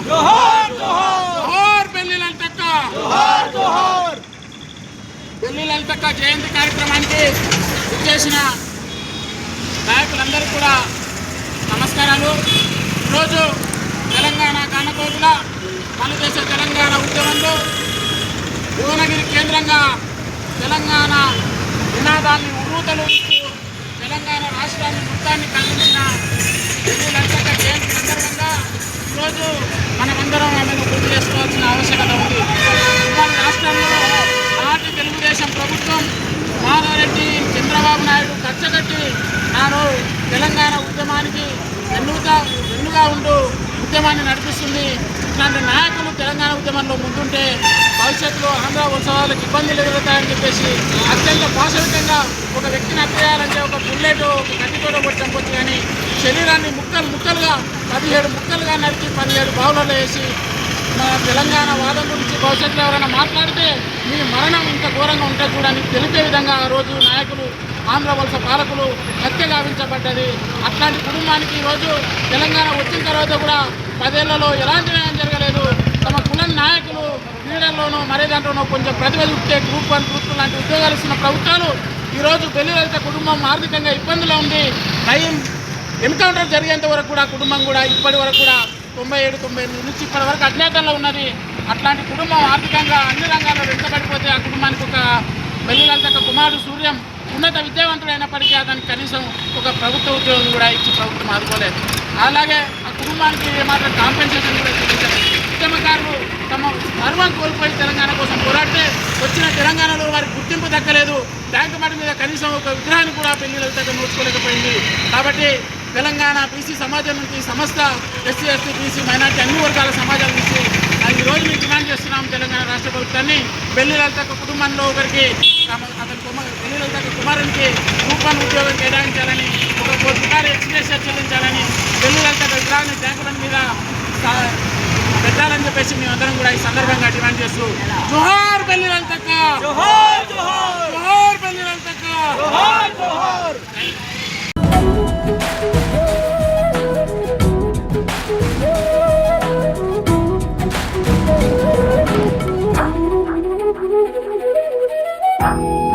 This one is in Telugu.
జోహార్ జోహార్ బెల్లి లలితక్క జోహార్ జోహార్. బెల్లి లలితక్క జయంతి కార్యక్రమానికి విచ్చేసిన నాయకులందరికీ కూడా నమస్కారాలు. ఈరోజు తెలంగాణ కానకోతుల మనదేశ తెలంగాణ ఉద్యమంలో భువనగిరి కేంద్రంగా తెలంగాణ నినాదాన్ని ఉర్రూతలు ఇస్తూ తెలంగాణ రాష్ట్రాన్ని మొత్తాన్ని కలిగించిన బెల్లి లలితక్క జయంతి సందర్భంగా ఈరోజు మనమందరం ఆమెను గుర్తు చేసుకోవాల్సిన ఆవశ్యకత ఉంది. మన రాష్ట్రంలో నాటి తెలుగుదేశం ప్రభుత్వం మాధవరెడ్డి చంద్రబాబు నాయుడు కచ్చగట్టి నాను తెలంగాణ ఉద్యమానికి వెన్నుగా ఉంటూ ఉద్యమాన్ని నడిపిస్తుంది. ఇట్లాంటి నాయకులు తెలంగాణ ఉద్యమంలో ముందుంటే భవిష్యత్తులో ఆంధ్ర ఉత్సవాలకు ఇబ్బందులు ఎదురవుతాయని చెప్పేసి అత్యంత పాశవికంగా ఒక వ్యక్తిని హత్యేయాలంటే ఒక బుల్లెట్ ఒక కత్తితోట కొట్టి చంపొచ్చు, కానీ శరీరాన్ని ముక్కలుగా 17 ముక్కలుగా నరికి 17 బావులలో వేసి మన తెలంగాణ వాదం గురించి భవిష్యత్తులో ఎవరైనా మాట్లాడితే మీ మరణం ఇంత ఘోరంగా ఉంటే చూడని తెలిపే విధంగా ఆ రోజు నాయకులు ఆంధ్ర వలస పాలకులు హత్య గావించబడ్డది. అట్లాంటి కుటుంబానికి ఈరోజు తెలంగాణ వచ్చిన తర్వాత కూడా 10 ఏళ్లలో ఎలాంటి న్యాయం జరగలేదు. తమ కులం నాయకులు క్రీడల్లోనూ మరే దాంట్లోనూ కొంచెం ప్రతిభ చూపితే గ్రూప్ 1 గ్రూప్ 2 లాంటి ఉద్యోగాలు ఇస్తున్న ప్రభుత్వాలు ఈరోజు బెల్లి లలిత కుటుంబం ఆర్థికంగా ఇబ్బందులో ఉంది. ఎన్కౌంటర్ జరిగేంత వరకు కూడా కుటుంబం కూడా ఇప్పటి వరకు కూడా 97-98 నుంచి ఇప్పటి వరకు అజ్ఞాతంలో ఉన్నది. అట్లాంటి కుటుంబం ఆర్థికంగా అన్ని రంగాల్లో వెనుకబడిపోతే ఆ కుటుంబానికి ఒక బెల్లి లలితక్క కుమారుడు సూర్యం ఉన్నత విద్యావంతుడైనప్పటికీ అతనికి కనీసం ఒక ప్రభుత్వ ఉద్యోగం కూడా ఇచ్చి ప్రభుత్వం ఆదుకోలేదు. అలాగే ఆ కుటుంబానికి ఏమాత్రం కాంపెన్సేషన్ కూడా చెల్లించలేదు. ఉద్యమకారులు తమ గర్వం కోల్పోయి తెలంగాణ కోసం పోరాడితే వచ్చిన తెలంగాణలో వారికి గుర్తింపు దక్కలేదు. ట్యాంక్ బండ్ మీద కనీసం ఒక విగ్రహాన్ని కూడా బెల్లి లలితక్క నోచుకోలేకపోయింది. కాబట్టి తెలంగాణ బీసీ సమాజం నుంచి సమస్త ఎస్సీ ఎస్టీ బీసీ మైనార్టీ అన్ని వర్గాల సమాజాల నుంచి ఈరోజు మేము డిమాండ్ చేస్తున్నాం తెలంగాణ రాష్ట్ర ప్రభుత్వాన్ని బెల్లి లలితక్క కుటుంబంలో ఒకరికి బెల్లి లలితక్క కుమారునికి గ్రూప్ 1 ఉద్యోగం కేటాయించాలని, ఒక ₹1 కోటి ఎక్స్గ్రేషియర్ చెల్లించాలని, బెల్లి లలితక్క విగ్రహాన్ని ట్యాంక్ బండ్ మీద పెట్టాలని చెప్పేసి మేమందరం కూడా ఈ సందర్భంగా డిమాండ్ చేస్తూ జోహార్ బెల్లి లలితక్క జోహార్ జోహార్ జోహార్ బెల్లి లలితక్క జోహార్ జోహార్. Bye.